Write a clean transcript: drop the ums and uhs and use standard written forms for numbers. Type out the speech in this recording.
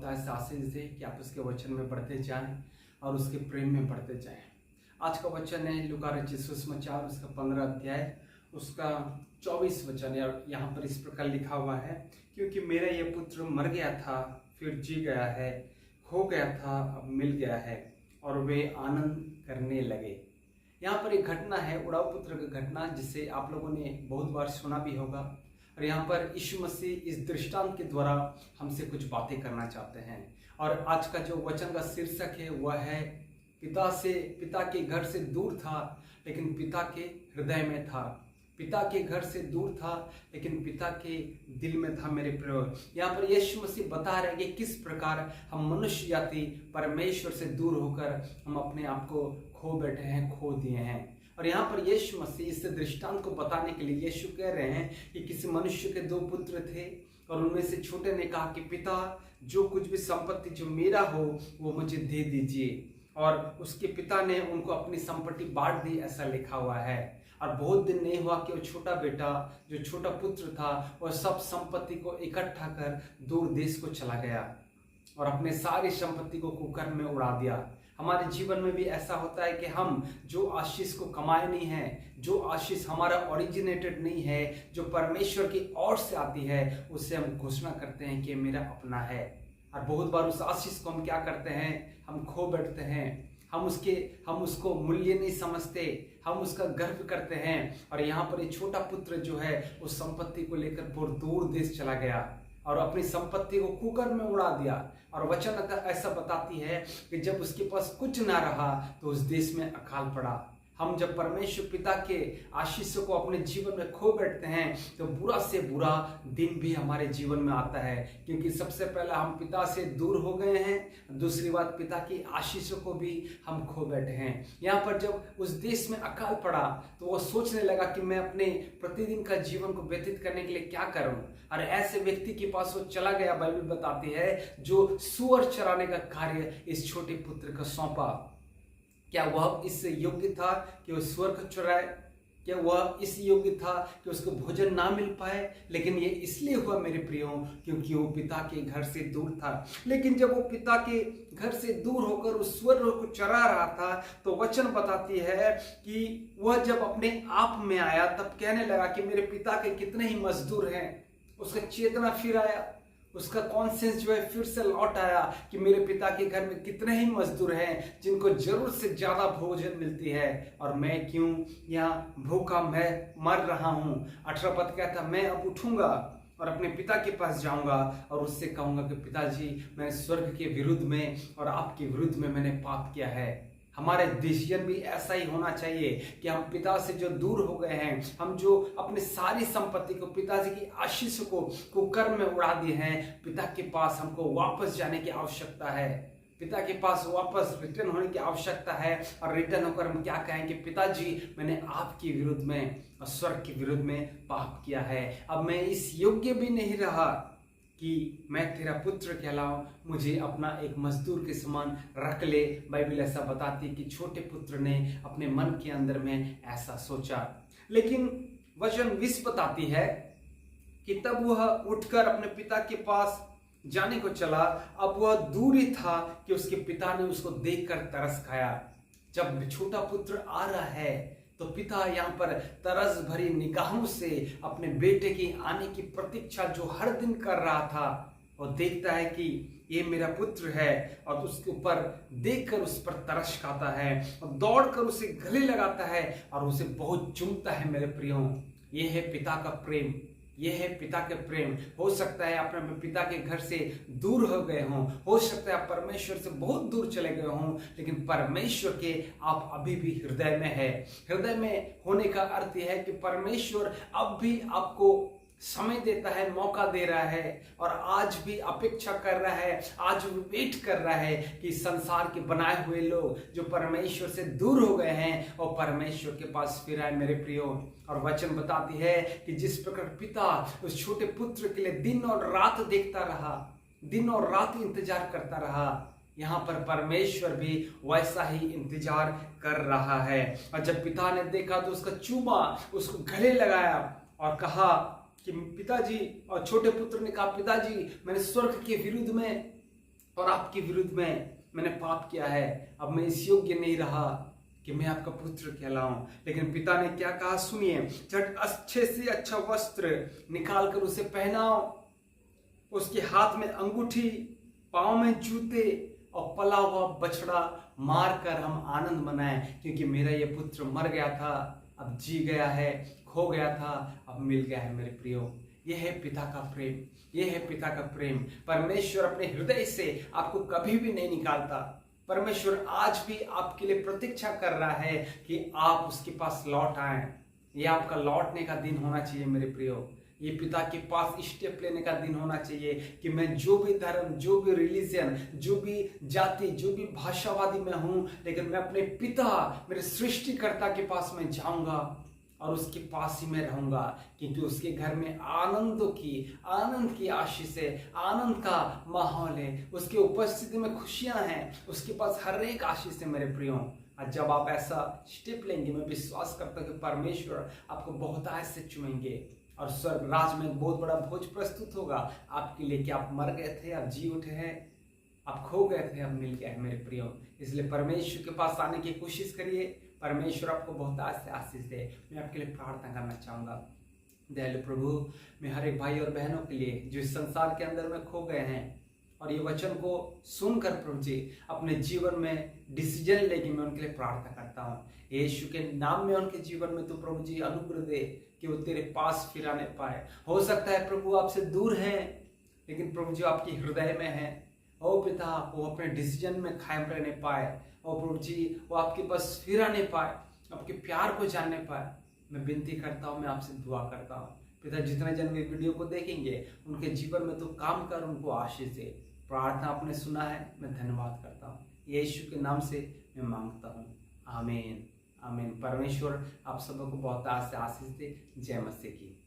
बहुत ऐसे आशीष दे कि आप उसके वचन में बढ़ते जाएं और उसके प्रेम में बढ़ते जाएं। आज का वचन है लूका रचित सुसमाचार उसका 15 अध्याय उसका 24 वचन है और यहाँ पर इस प्रकार लिखा हुआ है, क्योंकि मेरा ये पुत्र मर गया था फिर जी गया है, खो गया था अब मिल गया है, और वे आनंद करने लगे। यहाँ पर एक घटना है, उड़ाऊ पुत्र की घटना, जिसे आप लोगों ने बहुत बार सुना भी होगा। और यहाँ पर यीशु मसीह इस दृष्टांत के द्वारा हमसे कुछ बातें करना चाहते हैं। और आज का जो वचन का शीर्षक है वह है पिता के घर से दूर था लेकिन पिता के हृदय में था। पिता के घर से दूर था लेकिन पिता के दिल में था। मेरे प्रियो, यहाँ पर यीशु मसीह बता रहे हैं कि किस प्रकार हम मनुष्य जाति परमेश्वर से दूर होकर हम अपने आप को खो बैठे हैं, खो दिए हैं। और यहाँ पर यीशु मसीह इस दृष्टांत को बताने के लिए यीशु कह रहे हैं कि किसी मनुष्य के 2 पुत्र थे और उनमें से छोटे ने कहा कि पिता, जो कुछ भी संपत्ति जो मेरा हो वो मुझे दे दीजिए। और उसके पिता ने उनको अपनी संपत्ति बांट दी, ऐसा लिखा हुआ है। और बहुत दिन नहीं हुआ कि वो छोटा बेटा, जो छोटा पुत्र था, वह सब संपत्ति को इकट्ठा कर दूर देश को चला गया और अपने सारी संपत्ति को कुकर में उड़ा दिया। हमारे जीवन में भी ऐसा होता है कि हम जो आशीष को कमाए नहीं है, जो आशीष हमारा ओरिजिनेटेड नहीं है, जो परमेश्वर की ओर से आती है, उससे हम घोषणा करते हैं कि मेरा अपना है। और बहुत बार उस आशीष को हम क्या करते हैं, हम खो बैठते हैं। हम उसको मूल्य नहीं समझते, हम उसका गर्व करते हैं। और यहाँ पर ये छोटा पुत्र जो है उस संपत्ति को लेकर बहुत दूर देश चला गया और अपनी संपत्ति को कुकर में उड़ा दिया। और वचन ऐसा बताती है कि जब उसके पास कुछ ना रहा तो उस देश में अकाल पड़ा। हम जब परमेश्वर पिता के आशीषों को अपने जीवन में खो बैठते हैं तो बुरा से बुरा दिन भी हमारे जीवन में आता है, क्योंकि सबसे पहले हम पिता से दूर हो गए हैं, दूसरी बात पिता की आशीषों को भी हम खो बैठे हैं। यहाँ पर जब उस देश में अकाल पड़ा तो वो सोचने लगा कि मैं अपने प्रतिदिन का जीवन को व्यतीत करने के लिए क्या करूं। और ऐसे व्यक्ति के पास वो चला गया, बाइबल बताती है, जो सूअर चराने का कार्य इस छोटे पुत्र को सौंपा। क्या वह इस योग्य था कि वह सूअर को चुराए? क्या वह इस योग्य था कि उसको भोजन ना मिल पाए? लेकिन ये इसलिए हुआ मेरे प्रियो क्योंकि वो पिता के घर से दूर था। लेकिन जब वो पिता के घर से दूर होकर उस सूअर को चरा रहा था तो वचन बताती है कि वह जब अपने आप में आया तब कहने लगा कि मेरे पिता के कितने ही मजदूर हैं। उसका चेतना फिर आया, उसका कॉन्सेंस जो है फिर से लौट आया कि मेरे पिता के घर में कितने ही मजदूर हैं जिनको जरूरत से ज्यादा भोजन मिलती है, और मैं क्यों यहाँ भूखा मैं मर रहा हूँ। 18 पद कहता, मैं अब उठूंगा और अपने पिता के पास जाऊंगा और उससे कहूंगा कि पिताजी, मैं स्वर्ग के विरुद्ध में और आपके विरुद्ध में मैंने पाप किया है। हमारे डिसीजन भी ऐसा ही होना चाहिए कि हम पिता से जो दूर हो गए हैं, हम जो अपनी सारी संपत्ति को, पिताजी की आशीष को कुकर में उड़ा दिए हैं, पिता के पास हमको वापस जाने की आवश्यकता है। पिता के पास वापस रिटर्न होने की आवश्यकता है। और रिटर्न होकर हम क्या कहें कि पिताजी, मैंने आपके विरुद्ध में और स्वर्ग के विरुद्ध में पाप किया है। अब मैं इस योग्य भी नहीं रहा कि मैं तेरा पुत्र कहलाऊं, मुझे अपना एक मजदूर के समान रख ले। बाइबल ऐसा बताती है कि छोटे पुत्र ने अपने मन के अंदर में ऐसा सोचा। लेकिन वचन 20 बताती है कि तब वह उठकर अपने पिता के पास जाने को चला। अब वह दूर ही था कि उसके पिता ने उसको देखकर तरस खाया। जब छोटा पुत्र आ रहा है तो पिता यहाँ पर तरस भरी निगाहों से अपने बेटे की आने की प्रतीक्षा जो हर दिन कर रहा था, वो देखता है कि ये मेरा पुत्र है और उसके ऊपर देखकर उस पर तरस खाता है और दौड़कर उसे गले लगाता है और उसे बहुत चूमता है। मेरे प्रियो, ये है पिता का प्रेम, ये है पिता के प्रेम। हो सकता है आप अपने पिता के घर से दूर हो गए हों, हो सकता है आप परमेश्वर से बहुत दूर चले गए हों, लेकिन परमेश्वर के आप अभी भी हृदय में है। हृदय में होने का अर्थ यह है कि परमेश्वर अब भी आपको समय देता है, मौका दे रहा है और आज भी अपेक्षा कर रहा है, आज भी वेट कर रहा है कि संसार के बनाए हुए लोग जो परमेश्वर से दूर हो गए हैं और परमेश्वर के पास फिर आए। मेरे प्रियो, और वचन बताती है कि जिस प्रकार पिता उस छोटे पुत्र के लिए दिन और रात देखता रहा, दिन और रात इंतजार करता रहा, यहाँ पर परमेश्वर भी वैसा ही इंतजार कर रहा है। और जब पिता ने देखा तो उसका चूमा, उसको गले लगाया और कहा कि पिताजी, और छोटे पुत्र ने कहा पिताजी, मैंने स्वर्ग के विरुद्ध में और आपके विरुद्ध में मैंने पाप किया है, अब मैं इस योग्य नहीं रहा कि मैं आपका पुत्र कहलाऊं। लेकिन पिता ने क्या कहा सुनिए, झट अच्छे से अच्छा वस्त्र निकाल कर उसे पहनाओ, उसके हाथ में अंगूठी, पांव में जूते और पला हुआ बछड़ा मारकर हम आनंद मनाएं, क्योंकि मेरा ये पुत्र मर गया था, अब जी गया है, खो गया था, अब मिल गया है। मेरे प्रियो, यह है पिता का प्रेम, यह है पिता का प्रेम। परमेश्वर अपने हृदय से आपको कभी भी नहीं निकालता। परमेश्वर आज भी आपके लिए प्रतीक्षा कर रहा है कि आप उसके पास लौट आए। ये आपका लौटने का दिन होना चाहिए मेरे प्रियो। ये पिता के पास स्टेप लेने का दिन होना चाहिए कि मैं जो भी धर्म, जो भी रिलीजन, जो भी जाति, जो भी भाषावादी मैं हूं, लेकिन मैं अपने पिता, मेरे सृष्टिकर्ता के पास मैं जाऊंगा और उसके पास ही मैं रहूंगा, क्योंकि उसके घर में आनंद की आशीष है, आनंद का माहौल है, उसकी उपस्थिति में खुशियां हैं, उसके पास हर एक आशीष है मेरे प्रियो। और जब आप ऐसा स्टेप लेंगे, मैं विश्वास करता हूं कि परमेश्वर आपको बहुत ऐसे चुनेंगे और स्वर्ग राज में एक बहुत बड़ा भोज प्रस्तुत होगा आपके लिए कि आप मर गए थे, आप जी उठे हैं, आप खो गए थे, अब मिल गए हैं मेरे प्रियो। इसलिए परमेश्वर के पास आने की कोशिश करिए, परमेश्वर आपको बहुत आशीष दे। मैं आपके लिए प्रार्थना करना चाहूंगा। दयालु प्रभु, मैं हर एक भाई और बहनों के लिए जो इस संसार के अंदर में खो गए हैं और ये वचन को सुनकर प्रभु जी अपने जीवन में डिसीजन लेके मैं उनके लिए प्रार्थना करता हूँ। यीशु के नाम में उनके जीवन में तो प्रभु जी अनुग्रह दे कि वो तेरे पास फिर आने पाए। हो सकता है प्रभु आपसे दूर हैं, लेकिन प्रभु जी आपके हृदय में है। ओ पिता, वो अपने डिसीजन में कायम रहने पाए और प्रभु जी वो आपके पास फिर आने पाए, आपके प्यार को जानने पाए। मैं विनती करता हूँ, मैं आपसे दुआ करता हूँ पिता, जितने जन भी वीडियो को देखेंगे उनके जीवन में तो काम कर, उनको आशीष दे। प्रार्थना आपने सुना है, मैं धन्यवाद करता हूँ। यीशु के नाम से मैं मांगता हूँ, आमीन आमीन। परमेश्वर आप सबको बहुत आशीष दे। जय मसीह की।